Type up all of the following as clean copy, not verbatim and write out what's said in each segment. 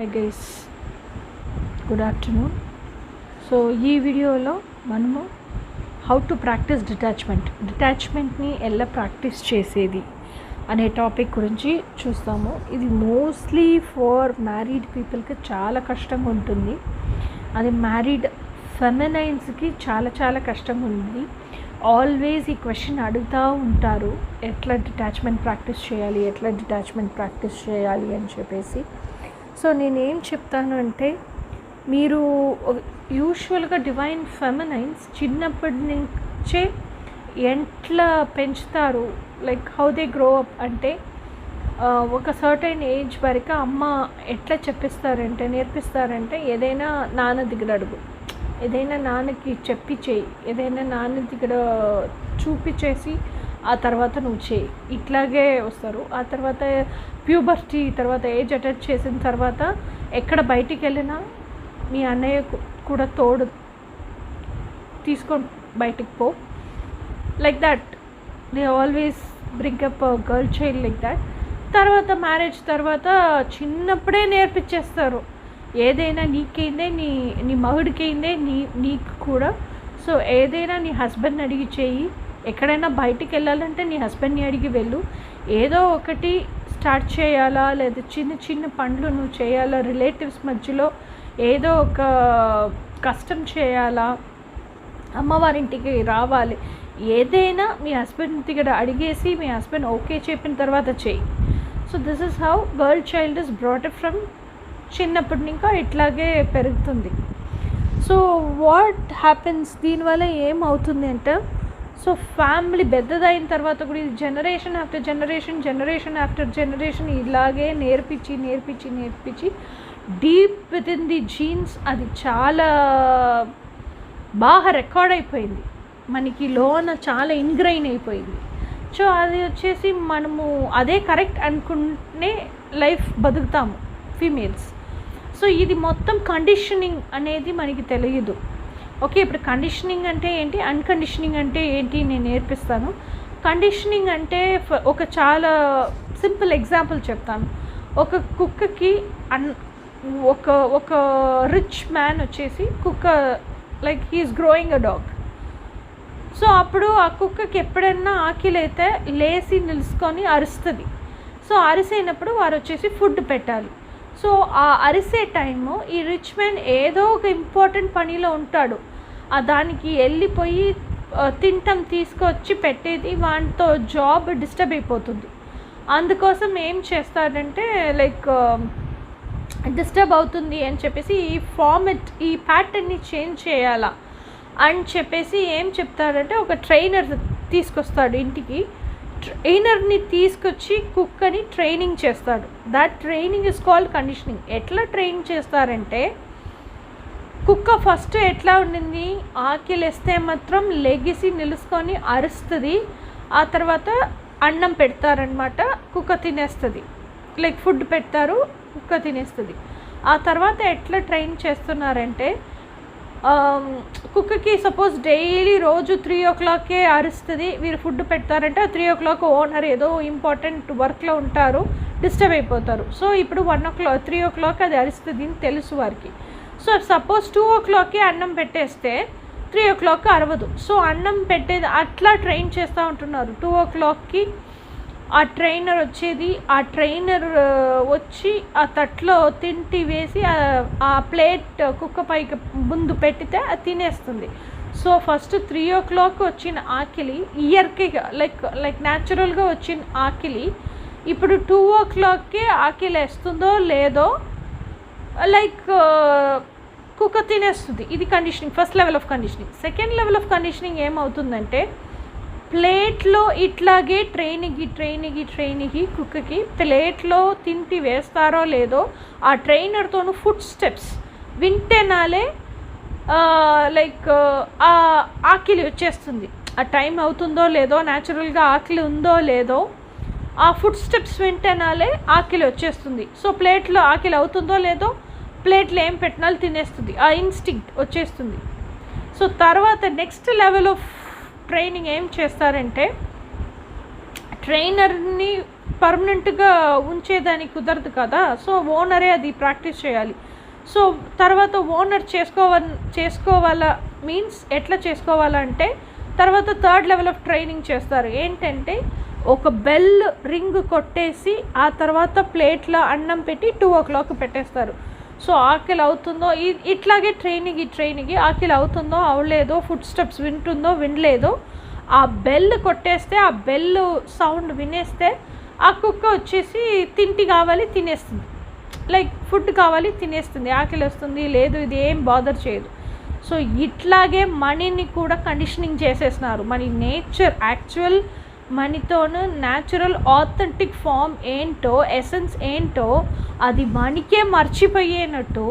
Hi guys, good afternoon. So ఈ వీడియోలో మనము హౌ టు ప్రాక్టీస్ డిటాచ్మెంట్ని ఎలా ప్రాక్టీస్ చేసేది అనే టాపిక్ గురించి చూస్తాము. ఇది మోస్ట్లీ ఫర్ మ్యారీడ్ పీపుల్కి చాలా కష్టంగా ఉంటుంది. అది మ్యారీడ్ ఫెమినైన్స్కి చాలా కష్టంగా ఉంది. ఆల్వేస్ ఈ క్వశ్చన్ అడుగుతూ ఉంటారు, ఎట్లా డిటాచ్మెంట్ ప్రాక్టీస్ చేయాలి అని చెప్పేసి. సో నేనేం చెప్తాను అంటే, మీరు యూజువల్గా డివైన్ ఫెమినైన్స్ చిన్నప్పటి నుంచే ఎట్లా పెంచుతారు, like how they grow up అంటే ఒక సర్టైన్ ఏజ్ వరకు అమ్మ ఎట్లా నేర్పిస్తారంటే ఏదైనా నాన్న దగ్గర అడుగు, ఏదైనా నాన్నకి చెప్పి చేయి, ఏదైనా నాన్న దగ్గర చూపించేసి ఆ తర్వాత నువ్వు చేయి, ఇట్లాగే వస్తారు. ఆ తర్వాత ప్యూబర్టీ తర్వాత ఏజ్ అటెండ్ చేసిన తర్వాత ఎక్కడ బయటికి వెళ్ళినా మీ అన్నయ్య కూడా తోడు తీసుకొని బయటికి పో, like that they always bring up girl child like that. తర్వాత మ్యారేజ్ తర్వాత చిన్నప్పుడే నేర్పించేస్తారు, ఏదైనా నీకైందే నీ మగుడికైందే నీకు కూడా. సో ఏదైనా నీ హస్బెండ్ని అడిగి చేయి, ఎక్కడైనా బయటికి వెళ్ళాలంటే నీ హస్బెండ్ని అడిగి వెళ్ళు, ఏదో ఒకటి స్టార్ట్ చేయాలా లేదా చిన్న పనులు నువ్వు చేయాలా, రిలేటివ్స్ మధ్యలో ఏదో ఒక కష్టం చేయాలా, అమ్మవారింటికి రావాలి, ఏదైనా మీ హస్బెండ్ దగ్గర అడిగేసి మీ హస్బెండ్ ఓకే చెప్పిన తర్వాత చేయి. So this is how girl child is brought up from చిన్నప్పటి ఇంకా ఇట్లాగే పెరుగుతుంది. సో వాట్ హ్యాపెన్స్, దీనివల్ల ఏమవుతుంది అంటే, సో ఫ్యామిలీ పెద్దదైన తర్వాత కూడా ఇది జనరేషన్ ఆఫ్టర్ జనరేషన్ ఇలాగే నేర్పించి deep with in the jeans అది చాలా బాగా రికార్డ్ అయిపోయింది, మనకి లోన చాలా ఇంగ్రైన్ అయిపోయింది. సో అది వచ్చేసి మనము అదే కరెక్ట్ అనుకుంటే లైఫ్ బతుకుతాము ఫీమేల్స్. సో ఇది మొత్తం కండిషనింగ్ అనేది మనకి తెలియదు. ఓకే, ఇప్పుడు కండిషనింగ్ అంటే ఏంటి, అన్కండిషనింగ్ అంటే ఏంటి నేను నేర్పిస్తాను. కండిషనింగ్ అంటే ఒక చాలా సింపుల్ ఎగ్జాంపుల్ చెప్తాను. ఒక కుక్కకి ఒక రిచ్ మ్యాన్ వచ్చేసి కుక్క like he's growing a dog. So అప్పుడు ఆ కుక్కకి ఎప్పుడైనా ఆకలి అయితే లేచి నిలుచుకొని అరుస్తుంది. సో అరిసేనప్పుడు వారు వచ్చేసి ఫుడ్ పెట్టాలి. సో ఆ అరిసే టైము ఈ రిచ్ మ్యాన్ ఏదో ఒక ఇంపార్టెంట్ పనిలో ఉంటాడు, దానికి వెళ్ళిపోయి తింటాం తీసుకొచ్చి పెట్టేది, వాటితో జాబ్ డిస్టర్బ్ అయిపోతుంది. అందుకోసం ఏం చేస్తాడంటే లైక్ డిస్టర్బ్ అవుతుంది అని చెప్పేసి ఈ ప్యాటర్న్ని చేంజ్ చేయాలా అని చెప్పేసి ఏం చెప్తారంటే, ఒక ట్రైనర్ తీసుకొస్తాడు ఇంటికి. ట్రైనర్ని తీసుకొచ్చి కుక్కని ట్రైనింగ్ చేస్తాడు. That training is called conditioning. ఎట్లా ట్రైన్ చేస్తారంటే, కుక్క ఫస్ట్ ఎట్లా ఉండింది, ఆకలి వేస్తే మాత్రం లెగిసి నిలుచుకొని అరుస్తుంది, ఆ తర్వాత అన్నం పెడతారనమాట, కుక్క తినేస్తుంది, లైక్ ఫుడ్ పెడతారు, కుక్క తినేస్తుంది. ఆ తర్వాత ఎట్లా ట్రైన్ చేస్తున్నారంటే, కుక్కకి సపోజ్ డైలీ రోజు 3 o'clockకే అరుస్తుంది, వీరు ఫుడ్ పెడతారంటే 3 o'clock ఓనర్ ఏదో ఇంపార్టెంట్ వర్క్లో ఉంటారు, డిస్టర్బ్ అయిపోతారు. సో ఇప్పుడు 3 o'clock అది అరుస్తుంది అని తెలుసు వారికి. సో సపోజ్ 2 o'clockకే అన్నం పెట్టేస్తే 3 o'clock అరవదు. సో అన్నం పెట్టేది అట్లా ట్రైన్ చేస్తూ ఉంటున్నారు. 2 o'clockకి ఆ ట్రైనర్ వచ్చేది, ఆ ట్రైనర్ వచ్చి ఆ తట్లో తింటి వేసి ఆ ప్లేట్ కుక్క పైకి ముందు పెట్టితే అది తినేస్తుంది. సో ఫస్ట్ 3 o'clock వచ్చిన ఆకలి ఇయర్కి లైక్ న్యాచురల్గా వచ్చిన ఆకలి ఇప్పుడు 2 o'clockకే ఆకలి వేస్తుందో లేదో లైక్ కుక్క తినేస్తుంది. ఇది conditioning, first level of conditioning. Second level of conditioning ఏమవుతుందంటే, ప్లేట్లో ఇట్లాగే ట్రైనింగ్ కుక్కకి ప్లేట్లో తింటి వేస్తారో లేదో ఆ ట్రైనర్తోనూ ఫుడ్ స్టెప్స్ వింటేనాలే లైక్ ఆ ఆకలి వచ్చేస్తుంది. ఆ టైం అవుతుందో లేదో, న్యాచురల్గా ఆకలి ఉందో లేదో, ఆ ఫుడ్ స్టెప్స్ వింటేనాలే ఆకలి వచ్చేస్తుంది. సో ప్లేట్లో ఆకలి అవుతుందో లేదో, ప్లేట్లో ఏం పెట్టినాలో తినేస్తుంది, ఆ ఇన్స్టింక్ట్ వచ్చేస్తుంది. సో తర్వాత నెక్స్ట్ లెవెల్ ఆఫ్ ట్రైనింగ్ ఏం చేస్తారంటే, ట్రైనర్ని పర్మనెంట్గా ఉంచేదానికి కుదరదు కదా. సో ఓనరే అది ప్రాక్టీస్ చేయాలి. సో తర్వాత ఓనర్ చేసుకోవాలా మీన్స్ ఎట్లా చేసుకోవాలంటే తర్వాత 3rd లెవెల్ ఆఫ్ ట్రైనింగ్ చేస్తారు. ఏంటంటే ఒక బెల్ రింగ్ కొట్టేసి ఆ తర్వాత ప్లేట్లో అన్నం పెట్టి 2 o'clock పెట్టేస్తారు. సో ఆకలి అవుతుందో ఇట్లాగే ట్రైనింగ్ ఆకలి అవుతుందో అవలేదో, ఫుడ్ స్టెప్స్ వింటుందో వినలేదో, ఆ బెల్ కొట్టేస్తే ఆ బెల్ సౌండ్ వినేస్తే ఆ కుక్క వచ్చేసి తిండి కావాలి తినేస్తుంది, లైక్ ఫుడ్ కావాలి తినేస్తుంది, ఆకలి వస్తుంది లేదు ఇది ఏం బాదర్ చేయదు. సో ఇట్లాగే మనీని కూడా కండిషనింగ్ చేసేస్తున్నారు. మన నేచర్ యాక్చువల్ మనీతోను న్యాచురల్ ఆథెంటిక్ ఫామ్ ఏంటో ఎసెన్స్ ఏంటో అది మనకే మర్చిపోయేనట్టు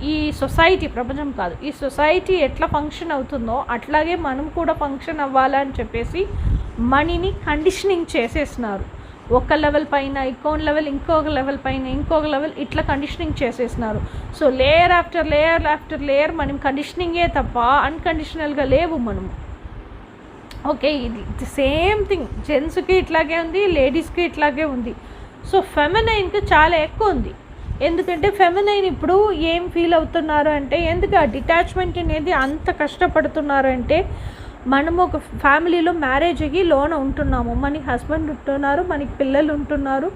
ఈ సొసైటీ ప్రపంచం కాదు, ఈ సొసైటీ ఎట్లా ఫంక్షన్ అవుతుందో అట్లాగే మనం కూడా ఫంక్షన్ అవ్వాలని చెప్పేసి మనీని కండిషనింగ్ చేసేస్తున్నారు. ఒక లెవెల్ పైన ఇంకొక లెవెల్ ఇట్లా కండిషనింగ్ చేసేస్తున్నారు. సో లేయర్ ఆఫ్టర్ లేయర్ మనం కండిషనింగే తప్ప అన్కండిషనల్గా లేవు మనము. ఓకే, ఇది సేమ్ థింగ్ జెంట్స్కి ఇట్లాగే ఉంది, లేడీస్కి ఇట్లాగే ఉంది. సో ఫెమినైన్కి చాలా ఎక్కువ ఉంది. ఎందుకంటే ఫెమినైన్ ఇప్పుడు ఏం ఫీల్ అవుతున్నారు అంటే, ఎందుకు ఆ డిటాచ్మెంట్ అనేది అంత కష్టపడుతున్నారు అంటే, మనము ఒక ఫ్యామిలీలో మ్యారేజ్ అయ్యి లోన ఉంటున్నాము, మన హస్బెండ్ ఉంటున్నారు, మనకి పిల్లలు ఉంటున్నారు,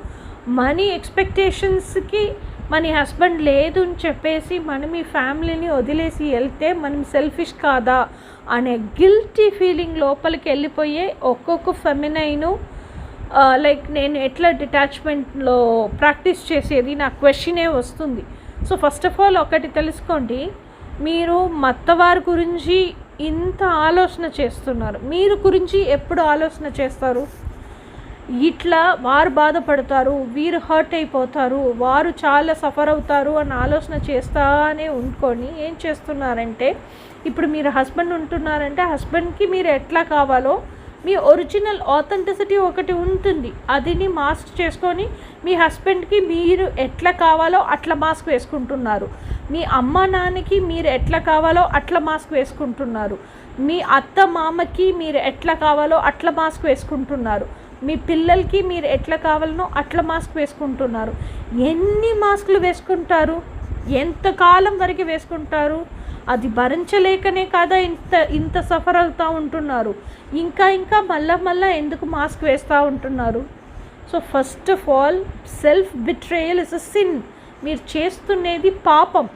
మనీ ఎక్స్పెక్టేషన్స్కి మన హస్బెండ్ లేదు అని చెప్పేసి మనం ఈ ఫ్యామిలీని వదిలేసి వెళ్తే మనం సెల్ఫిష్ కాదా అనే గిల్టీ ఫీలింగ్ లోపలికి వెళ్ళిపోయే ఒక్కొక్క ఫెమినైను లైక్ నేను ఎట్లా డిటాచ్మెంట్లో ప్రాక్టీస్ చేసేది నా క్వశ్చనే వస్తుంది. సో ఫస్ట్ ఆఫ్ ఆల్ ఒకటి తెలుసుకోండి, మీరు మత్తవారి గురించి ఇంత ఆలోచన చేస్తున్నారు, మీరు గురించి ఎప్పుడు ఆలోచన చేస్తారు? ఇట్లా వారు బాధపడతారు, వీరు హర్ట్ అయిపోతారు, వారు చాలా సఫర్ అవుతారు అని ఆలోచన చేస్తానే ఉండుకొని ఏం చేస్తున్నారంటే, ఇప్పుడు మీరు హస్బెండ్ ఉంటున్నారంటే హస్బెండ్కి మీరు ఎట్లా కావాలో మీ ఒరిజినల్ ఆథెంటిసిటీ ఒకటి ఉంటుంది, అదిని మాస్క్ చేసుకొని మీ హస్బెండ్కి మీరు ఎట్లా కావాలో అట్లా మాస్క్ వేసుకుంటున్నారు. మీ అమ్మ నాన్నకి మీరు ఎట్లా కావాలో అట్లా మాస్క్ వేసుకుంటున్నారు. మీ అత్త మామకి మీరు ఎట్లా కావాలో అట్లా మాస్క్ వేసుకుంటున్నారు. మీ పిల్లలకి మీరు ఎట్లా కావాలనో అట్లా మాస్క్ వేసుకుంటున్నారు. ఎన్ని మాస్కులు వేసుకుంటారు? ఎంతకాలం వరకు వేసుకుంటారు? అది భరించలేకనే కదా ఇంత సఫర్ అవుతూ ఉంటున్నారు. ఇంకా మళ్ళా ఎందుకు మాస్క్ వేస్తూ ఉంటున్నారు? So first of all self betrayal is a sin. మీరు చేస్తున్నది పాపం.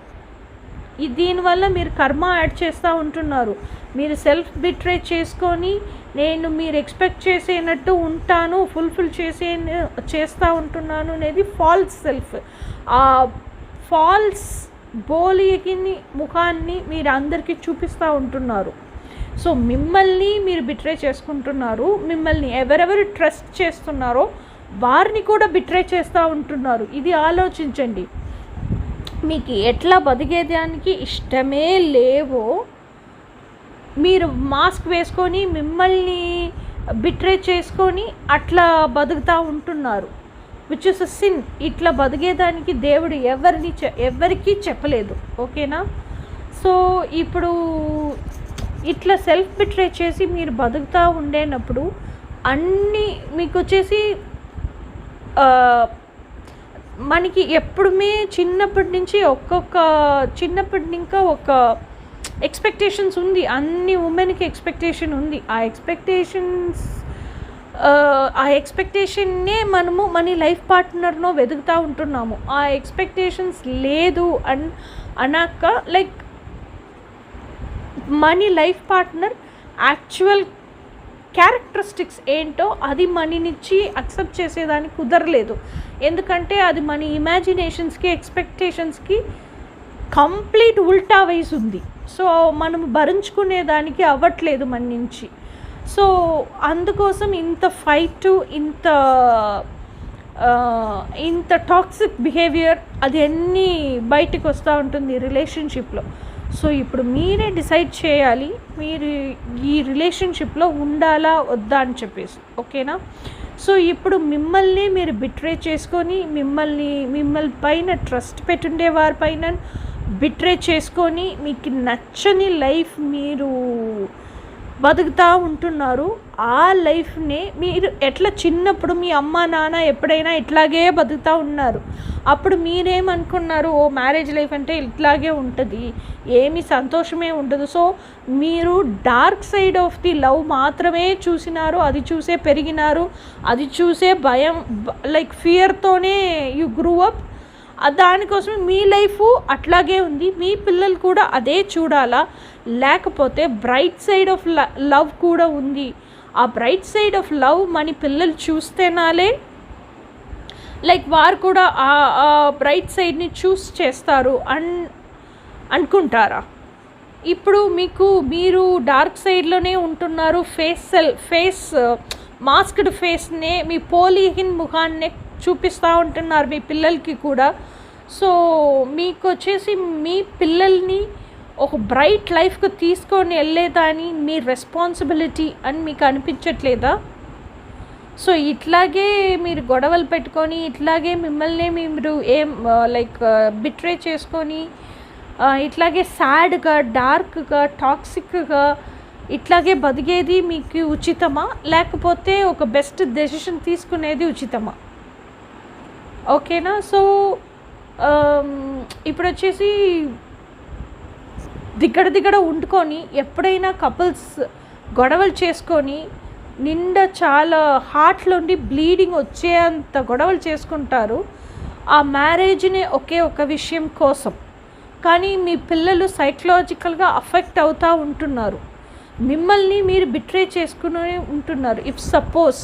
దీనివల్ల మీరు కర్మ యాడ్ చేస్తూ ఉంటున్నారు. మీరు సెల్ఫ్ బిట్రే చేసుకొని నేను మీరు ఎక్స్పెక్ట్ చేసేనట్టు ఉంటాను, ఫుల్ఫిల్ చేస్తూ ఉంటున్నాను అనేది ఫాల్స్ సెల్ఫ్. ఆ ఫాల్స్ బోలియకిని ముఖాన్ని మీరు అందరికీ చూపిస్తూ ఉంటున్నారు. సో మిమ్మల్ని మీరు బిట్రే చేసుకుంటున్నారు, మిమ్మల్ని ఎవరెవరు ట్రస్ట్ చేస్తున్నారో వారిని కూడా బిట్రే చేస్తూ ఉంటున్నారు. ఇది ఆలోచించండి. మీకు ఎట్లా బతికేదానికి ఇష్టమే లేవో మీరు మాస్క్ వేసుకొని మిమ్మల్ని బిట్రే చేసుకొని అట్లా బతుకుతూ ఉంటున్నారు, విచ్ ఇస్ అ సిన్. ఇట్లా బతికేదానికి దేవుడు ఎవరికీ చెప్పలేదు. ఓకేనా? సో ఇప్పుడు ఇట్లా సెల్ఫ్ బిట్రే చేసి మీరు బతుకుతూ ఉండేటప్పుడు అన్నీ మీకు వచ్చేసి మనకి ఎప్పుడుమే చిన్నప్పటి నుంచి ఇంకా ఒక ఎక్స్పెక్టేషన్స్ ఉంది. అన్ని ఉమెన్కి ఎక్స్పెక్టేషన్ ఉంది. ఆ ఎక్స్పెక్టేషన్నే మనము మన లైఫ్ పార్ట్నర్నో వెతుకుతూ ఉంటున్నాము. ఆ ఎక్స్పెక్టేషన్స్ లేదు అన్నాక లైక్ మన లైఫ్ పార్ట్నర్ యాక్చువల్ క్యారెక్టరిస్టిక్స్ ఏంటో అది మనీనిచ్చి అక్సెప్ట్ చేసేదానికి కుదరలేదు. ఎందుకంటే అది మన ఇమాజినేషన్స్కి ఎక్స్పెక్టేషన్స్కి కంప్లీట్ ఉల్టా వైజ్ ఉంది. సో మనము భరించుకునేదానికి అవ్వట్లేదు మన నుంచి. సో అందుకోసం ఇంత ఫైట్, ఇంత టాక్సిక్ బిహేవియర్ అది అన్నీ బయటకు వస్తూ ఉంటుంది రిలేషన్షిప్లో. సో ఇప్పుడు మీరే డిసైడ్ చేయాలి మీరు ఈ రిలేషన్షిప్లో ఉండాలా వద్దా అని చెప్పేసి. ఓకేనా? సో ఇప్పుడు మిమ్మల్ని మీరు బిట్రే చేసుకొని మిమ్మల్ని పైన ట్రస్ట్ పెట్టుండే వారి పైన బిట్రే చేసుకొని మీకు నచ్చని లైఫ్ మీరు బతుకుతూ ఉంటున్నారు. ఆ లైఫ్ని మీరు ఎట్లా చిన్నప్పుడు మీ అమ్మ నాన్న ఎప్పుడైనా ఇట్లాగే బతుకుతూ ఉన్నారు, అప్పుడు మీరేమనుకున్నారు, ఓ మ్యారేజ్ లైఫ్ అంటే ఇట్లాగే ఉంటుంది, ఏమీ సంతోషమే ఉండదు. సో మీరు dark side of the love మాత్రమే చూసినారు, అది చూసే పెరిగినారు, అది చూసే భయం లైక్ ఫియర్తోనే యు గ్రూ అప్. దానికోసం మీ లైఫ్ అట్లాగే ఉంది, మీ పిల్లలు కూడా అదే చూడాలా? లేకపోతే బ్రైట్ సైడ్ ఆఫ్ లవ్ కూడా ఉంది, ఆ బ్రైట్ సైడ్ ఆఫ్ లవ్ మన పిల్లలు చూస్తేనాలే లైక్ వారు కూడా ఆ బ్రైట్ సైడ్ని చూస్ చేస్తారు అనుకుంటారా? ఇప్పుడు మీరు డార్క్ సైడ్లోనే ఉంటున్నారు, ఫేస్ మాస్క్డ్ ఫేస్నే, మీ పోలిహిన్ ముఖాన్నే చూపిస్తూ ఉంటున్నారు మీ పిల్లలకి కూడా. సో మీకు వచ్చేసి మీ పిల్లల్ని ఒక బ్రైట్ లైఫ్కి తీసుకొని వెళ్ళేదాని మీ రెస్పాన్సిబిలిటీ అని మీకు అనిపించట్లేదా? సో ఇట్లాగే మీరు గొడవలు పెట్టుకొని, ఇట్లాగే మిమ్మల్ని మీరు లైక్ బిట్రే చేసుకొని, ఇట్లాగే సాడ్గా, డార్క్గా, టాక్సిక్గా ఇట్లాగే బతికేది మీకు ఉచితమా? లేకపోతే ఒక బెస్ట్ డెసిషన్ తీసుకునేది ఉచితమా? ఓకేనా? సో ఇప్పుడు వచ్చేసి దిగడ వండుకొని ఎప్పుడైనా కపుల్స్ గొడవలు చేసుకొని నిండా చాలా హార్ట్లోండి బ్లీడింగ్ వచ్చేంత గొడవలు చేసుకుంటారు ఆ మ్యారేజ్ని ఒక విషయం కోసం. కానీ మీ పిల్లలు సైకలాజికల్గా అఫెక్ట్ అవుతూ ఉంటున్నారు, మిమ్మల్ని మీరు బిట్రే చేసుకుని ఉంటున్నారు. ఇఫ్ సపోజ్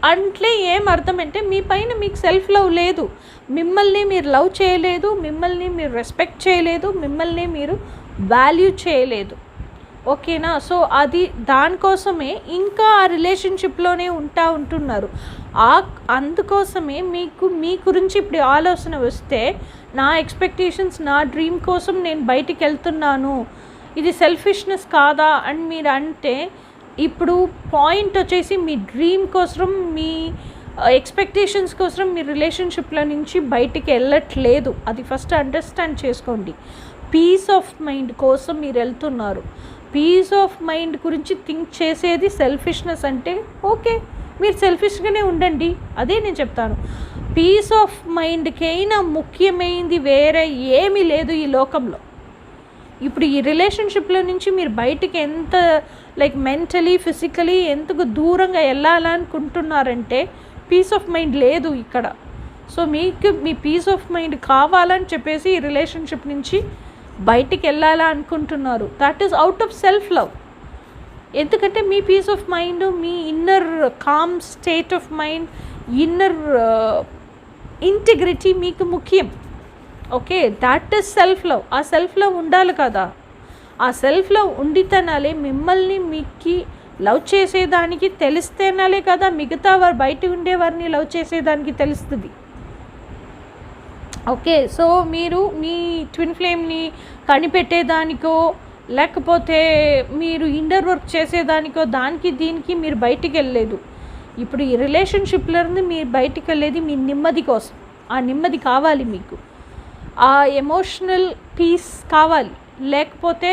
అంటే ఏం అర్థం అంటే మీ పైన మీకు సెల్ఫ్ లవ్ లేదు, మిమ్మల్ని మీరు లవ్ చేయలేదు, మిమ్మల్ని మీరు రెస్పెక్ట్ చేయలేదు, మిమ్మల్ని మీరు వాల్యూ చేయలేదు. ఓకేనా? సో అది దానికోసమే ఇంకా ఆ రిలేషన్షిప్లోనే ఉంటున్నారు. అందుకోసమే మీ గురించి ఇప్పుడు ఆలోచన వస్తే, నా ఎక్స్పెక్టేషన్స్, నా డ్రీమ్ కోసం నేను బయటికి వెళ్తున్నాను, ఇది సెల్ఫిష్నెస్ కాదా అని మీరు అంటే, ఇప్పుడు పాయింట్ వచ్చేసి మీ డ్రీమ్ కోసం, మీ ఎక్స్పెక్టేషన్స్ కోసం మీ రిలేషన్షిప్లో నుంచి బయటికి వెళ్ళట్లేదు. అది ఫస్ట్ అండర్స్టాండ్ చేసుకోండి. పీస్ ఆఫ్ మైండ్ కోసం మీరు వెళ్తున్నారు. పీస్ ఆఫ్ మైండ్ గురించి థింక్ చేసేది సెల్ఫిష్నెస్ అంటే ఓకే, మీరు సెల్ఫిష్గానే ఉండండి, అదే నేను చెప్తాను. పీస్ ఆఫ్ మైండ్కైనా ముఖ్యమైనది వేరే ఏమీ లేదు ఈ లోకంలో. ఇప్పుడు ఈ రిలేషన్షిప్లో నుంచి మీరు బయటికి ఎంత లైక్ మెంటలీ, ఫిజికలీ ఎంతకు దూరంగా వెళ్ళాలనుకుంటున్నారంటే పీస్ ఆఫ్ మైండ్ లేదు ఇక్కడ. సో మీ పీస్ ఆఫ్ మైండ్ కావాలని చెప్పేసి ఈ రిలేషన్షిప్ నుంచి బయటికి వెళ్ళాలా అనుకుంటున్నారు. That is out of self love. ఎందుకంటే మీ పీస్ ఆఫ్ మైండ్, మీ inner calm state of mind, inner integrity మీకు ముఖ్యం. Okay, that is self love. ఆ సెల్ఫ్ లవ్ ఉండాలి కదా. ఆ సెల్ఫ్ లవ్ ఉండితేనాలే మిమ్మల్ని మీకు లవ్ చేసేదానికి తెలిస్తేనాలే కదా మిగతా వారు బయట ఉండేవారిని లవ్ చేసేదానికి తెలుస్తుంది. ఓకే, సో మీరు మీ ట్విన్ ఫ్లేమ్ని కనిపెట్టేదానికో లేకపోతే మీరు ఇండర్ వర్క్ చేసేదానికో దానికి దీనికి మీరు బయటికి వెళ్ళలేదు. ఇప్పుడు ఈ రిలేషన్షిప్లో మీరు బయటికి వెళ్ళేది మీ నెమ్మది కోసం. ఆ నెమ్మది కావాలి మీకు, ఆ ఎమోషనల్ పీస్ కావాలి, లేకపోతే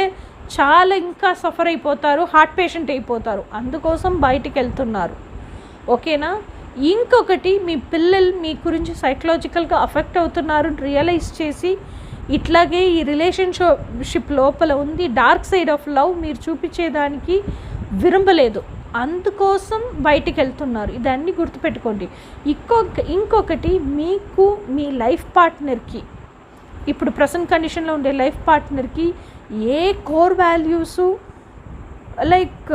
చాలా ఇంకా సఫర్ అయిపోతారు, హార్ట్ పేషెంట్ అయిపోతారు. అందుకోసం బయటికి వెళ్తున్నారు. ఓకేనా? ఇంకొకటి, మీ పిల్లలు మీ గురించి సైకలాజికల్గా అఫెక్ట్ అవుతున్నారు రియలైజ్ చేసి ఇట్లాగే ఈ రిలేషన్షిప్ లోపల ఉంది డార్క్ సైడ్ ఆఫ్ లవ్ మీరు చూపించేదానికి విరుంబలేదు, అందుకోసం బయటికి వెళ్తున్నారు. ఇదన్నీ గుర్తుపెట్టుకోండి. ఇంకొకటి, మీకు మీ లైఫ్ పార్ట్నర్కి, ఇప్పుడు ప్రజెంట్ కండిషన్లో ఉండే లైఫ్ పార్ట్నర్కి ఏ core values like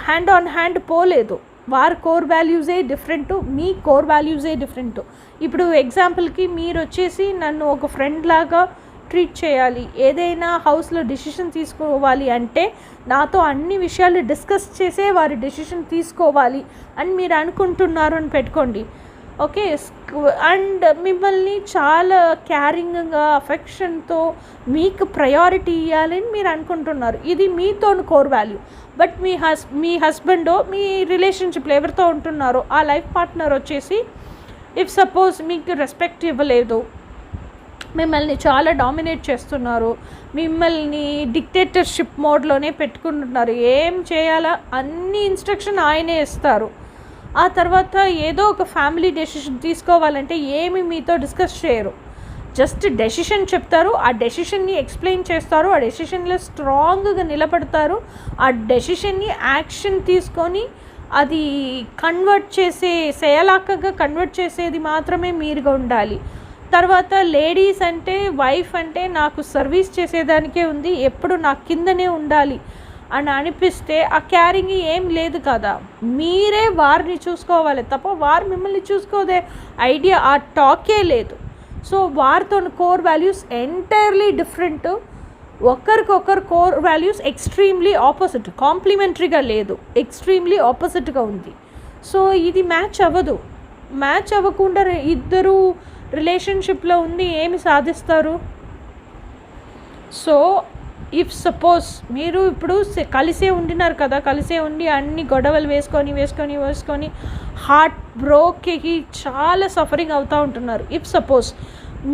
hand on hand పోలేదు. వారి కోర్ వాల్యూసే డిఫరెంటు, మీ కోర్ వాల్యూసే డిఫరెంటు. ఇప్పుడు ఎగ్జాంపుల్కి మీరు వచ్చేసి నన్ను ఒక ఫ్రెండ్ లాగా ట్రీట్ చేయాలి, ఏదైనా హౌస్లో డెసిషన్ తీసుకోవాలి అంటే నాతో అన్ని విషయాలు డిస్కస్ చేసే వారి డెసిషన్ తీసుకోవాలి అని మీరు అనుకుంటున్నారు అని పెట్టుకోండి. ఓకే, అండ్ మిమ్మల్ని చాలా క్యారింగ్గా, అఫెక్షన్తో మీకు ప్రయారిటీ ఇవ్వాలని మీరు అనుకుంటున్నారు. ఇది మీతో కోర్ వాల్యూ. బట్ మీ హస్బెండో మీ రిలేషన్షిప్లో ఎవరితో ఉంటున్నారో ఆ లైఫ్ పార్ట్నర్ వచ్చేసి ఇఫ్ సపోజ్ మీకు రెస్పెక్ట్ ఇవ్వలేదు, మిమ్మల్ని చాలా డామినేట్ చేస్తున్నారు, మిమ్మల్ని డిక్టేటర్షిప్ మోడ్లోనే పెట్టుకుంటున్నారు. ఏం చేయాలా అన్ని ఇన్స్ట్రక్షన్ ఆయనే ఇస్తారు. ఆ తర్వాత ఏదో ఒక ఫ్యామిలీ డెసిషన్ తీసుకోవాలంటే ఏమి మీతో డిస్కస్ చేయరు, జస్ట్ డెసిషన్ చెప్తారు, ఆ డెసిషన్ని ఎక్స్ప్లెయిన్ చేస్తారు, ఆ డెసిషన్లో స్ట్రాంగ్గా నిలబడతారు, ఆ డెసిషన్ని యాక్షన్ తీసుకొని అది సేయలాకగా కన్వర్ట్ చేసేది మాత్రమే మీరుగా ఉండాలి. తర్వాత లేడీస్ అంటే, వైఫ్ అంటే నాకు సర్వీస్ చేసేదానికే ఉంది, ఎప్పుడు నా కిందనే ఉండాలి అని అనిపిస్తే ఆ క్యారింగ్ ఏం లేదు కదా. మీరే వారిని చూసుకోవాలి తప్ప వారు మిమ్మల్ని చూసుకోదే ఐడియా, ఆ టాకే లేదు. సో వారితో కోర్ వాల్యూస్ ఎంటైర్లీ డిఫరెంట్. ఒకరికొకరు కోర్ వాల్యూస్ ఎక్స్ట్రీమ్లీ ఆపోజిట్, కాంప్లిమెంటరీగా లేదు, ఎక్స్ట్రీమ్లీ ఆపోజిట్గా ఉంది. సో ఇది మ్యాచ్ అవ్వదు. మ్యాచ్ అవ్వకుండా ఇద్దరు రిలేషన్షిప్లో ఉంది ఏమి సాధిస్తారు? సో ఇఫ్ సపోజ్ మీరు ఇప్పుడు కలిసే ఉండినారు కదా, కలిసే ఉండి అన్ని గొడవలు వేసుకొని హార్ట్ బ్రోక్కి చాలా సఫరింగ్ అవుతూ ఉంటున్నారు. ఇఫ్ సపోజ్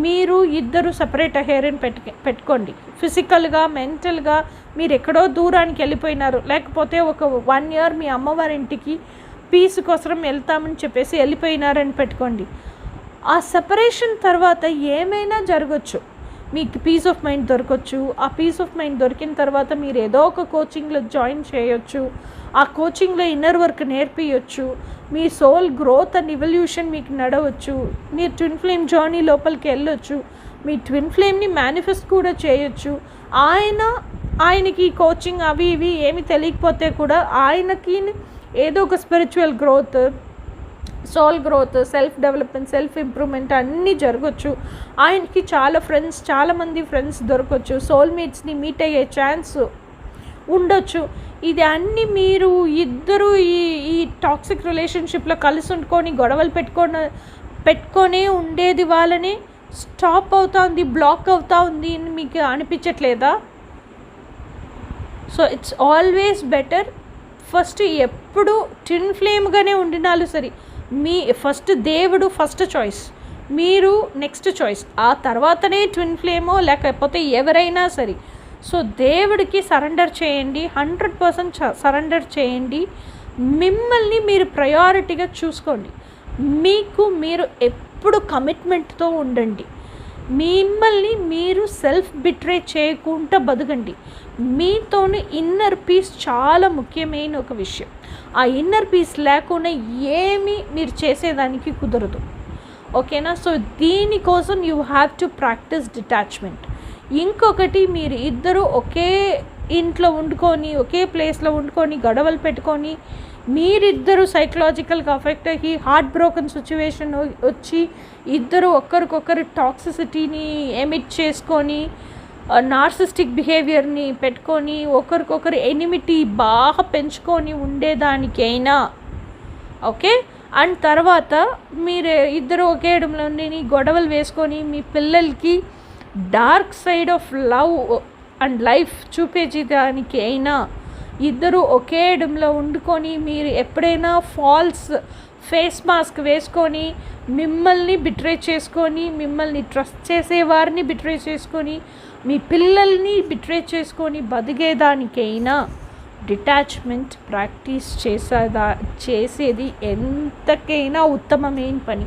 మీరు ఇద్దరు సపరేట్ అయ్యారని పెట్టుకోండి, ఫిజికల్గా మెంటల్గా మీరు ఎక్కడో దూరానికి వెళ్ళిపోయినారు, లేకపోతే ఒక 1 year మీ అమ్మవారింటికి పీస్ కోసం వెళ్తామని చెప్పేసి వెళ్ళిపోయినారని పెట్టుకోండి. ఆ సెపరేషన్ తర్వాత ఏమైనా జరగచ్చు, మీకు పీస్ ఆఫ్ మైండ్ దొరకచ్చు. ఆ పీస్ ఆఫ్ మైండ్ దొరికిన తర్వాత మీరు ఏదో ఒక కోచింగ్లో జాయిన్ చేయొచ్చు, ఆ కోచింగ్లో ఇన్నర్ వర్క్ నేర్పించచ్చు, మీ సోల్ గ్రోత్ అండ్ ఇవల్యూషన్ మీకు నడవచ్చు, మీరు ట్విన్ ఫ్లేమ్ జర్నీ లోపలికి వెళ్ళొచ్చు, మీ ట్విన్ ఫ్లేమ్ని మేనిఫెస్ట్ కూడా చేయొచ్చు. ఆయనకి కోచింగ్ అవి ఇవి ఏమి తెలియకపోతే కూడా ఆయనకి ఏదో ఒక spiritual growth, soul growth, self development, self improvement అన్నీ జరగచ్చు. ఆయనకి చాలామంది ఫ్రెండ్స్ దొరకవచ్చు, సోల్మేట్స్ని మీట్ అయ్యే ఛాన్స్ ఉండొచ్చు. ఇది అన్నీ మీరు ఇద్దరు ఈ టాక్సిక్ రిలేషన్షిప్లో కలిసి ఉండుకొని గొడవలు పెట్టుకొనే ఉండేది వాళ్ళని స్టాప్ అవుతుంది, బ్లాక్ అవుతా ఉంది అని మీకు అనిపించట్లేదా? So it's always better first ఎప్పుడు ట్విన్ ఫ్లేమ్గానే ఉండినాలు సరే, మీ ఫస్ట్ దేవుడు ఫస్ట్ చాయిస్, మీరు నెక్స్ట్ చాయిస్, ఆ తర్వాతనే ట్విన్ ఫ్లేమో లేకపోతే ఎవరైనా సరే. సో దేవుడికి సరెండర్ చేయండి, 100% సరెండర్ చేయండి. మిమ్మల్ని మీరు ప్రయారిటీగా చూసుకోండి, మీరు ఎప్పుడు కమిట్మెంట్తో ఉండండి, మిమ్మల్ని మీరు సెల్ఫ్ బిట్రే చేయకుండా బతకండి. మీతోని ఇన్నర్ పీస్ చాలా ముఖ్యమైన ఒక విషయం. ఆ ఇన్నర్ పీస్ లేకుండా ఏమీ మీరు చేసేదానికి కుదరదు. ఓకేనా? సో దీనికోసం you have to practice detachment. ఇంకొకటి, మీరు ఇద్దరు ఒకే ఇంట్లో వండుకొని ఒకే ప్లేస్లో వండుకొని గొడవలు పెట్టుకొని మీరిద్దరు సైకలాజికల్గా అఫెక్ట్ అయ్యి హార్ట్ బ్రోకెన్ సిచ్యువేషన్ వచ్చి ఇద్దరు ఒకరికొకరు టాక్సిసిటీని ఎమిట్ చేసుకొని నార్సిస్టిక్ బిహేవియర్ని పెట్టుకొని ఒకరికొకరు ఎనిమిటీ బాగా పెంచుకొని ఉండేదానికైనా ఓకే. అండ్ తర్వాత మీరు ఇద్దరు ఒకే ఇడంలో గొడవలు వేసుకొని మీ పిల్లలకి dark side of love and life చూపించేదానికి అయినా ఇద్దరు ఒకే ఇడంలో వండుకొని మీరు ఎప్పుడైనా ఫాల్స్ ఫేస్ మాస్క్ వేసుకొని మిమ్మల్ని బిట్రే చేసుకొని మిమ్మల్ని ట్రస్ట్ చేసేవారిని బిట్రే చేసుకొని మీ పిల్లల్ని బిట్రే చేసుకొని బతికేదానికైనా డిటాచ్మెంట్ ప్రాక్టీస్ చేసేది ఎంతకైనా ఉత్తమమైన పని.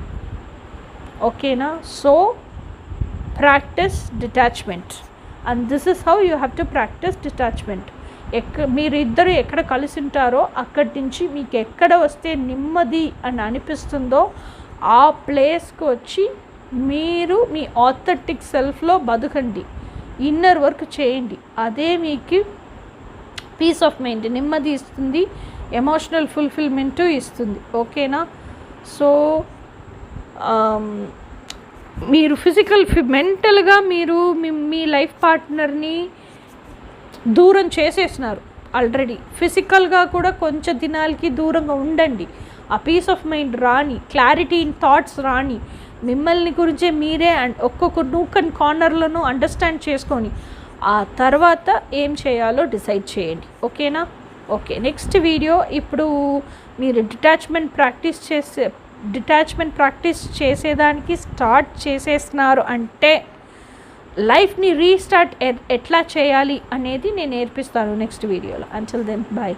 ఓకేనా? So practice detachment and this is how you have to practice detachment. మీరిద్దరు ఎక్కడ కలిసి ఉంటారో అక్కడి నుంచి మీకు ఎక్కడ వస్తే నెమ్మది అని అనిపిస్తుందో ఆ ప్లేస్కి వచ్చి మీరు మీ ఆథెంటిక్ సెల్ఫ్లో బతకండి, ఇన్నర్ వర్క్ చేయండి. అదే మీకు పీస్ ఆఫ్ మైండ్, నెమ్మది ఇస్తుంది, ఎమోషనల్ ఫుల్ఫిల్మెంటు ఇస్తుంది. ఓకేనా? సో మీరు మెంటల్గా మీరు మీ లైఫ్ పార్ట్నర్ని దూరం చేసేసినారు ఆల్రెడీ. ఫిజికల్గా కూడా కొంచెం దినాలకి దూరంగా ఉండండి. ఆ పీస్ ఆఫ్ మైండ్ రాని, క్లారిటీ ఇన్ థాట్స్ రాని, మిమ్మల్ని గురించే మీరే ఒక్కొక్క నూక్ అండ్ కార్నర్లను అండర్స్టాండ్ చేసుకొని ఆ తర్వాత ఏం చేయాలో డిసైడ్ చేయండి. ఓకేనా? Okay, next video. ఇప్పుడు మీరు డిటాచ్మెంట్ ప్రాక్టీస్ చేసేదానికి స్టార్ట్ చేసేస్తున్నారు అంటే లైఫ్ని రీస్టార్ట్ ఎట్లా చేయాలి అనేది నేను నేర్పిస్తాను నెక్స్ట్ వీడియోలో. Until then bye.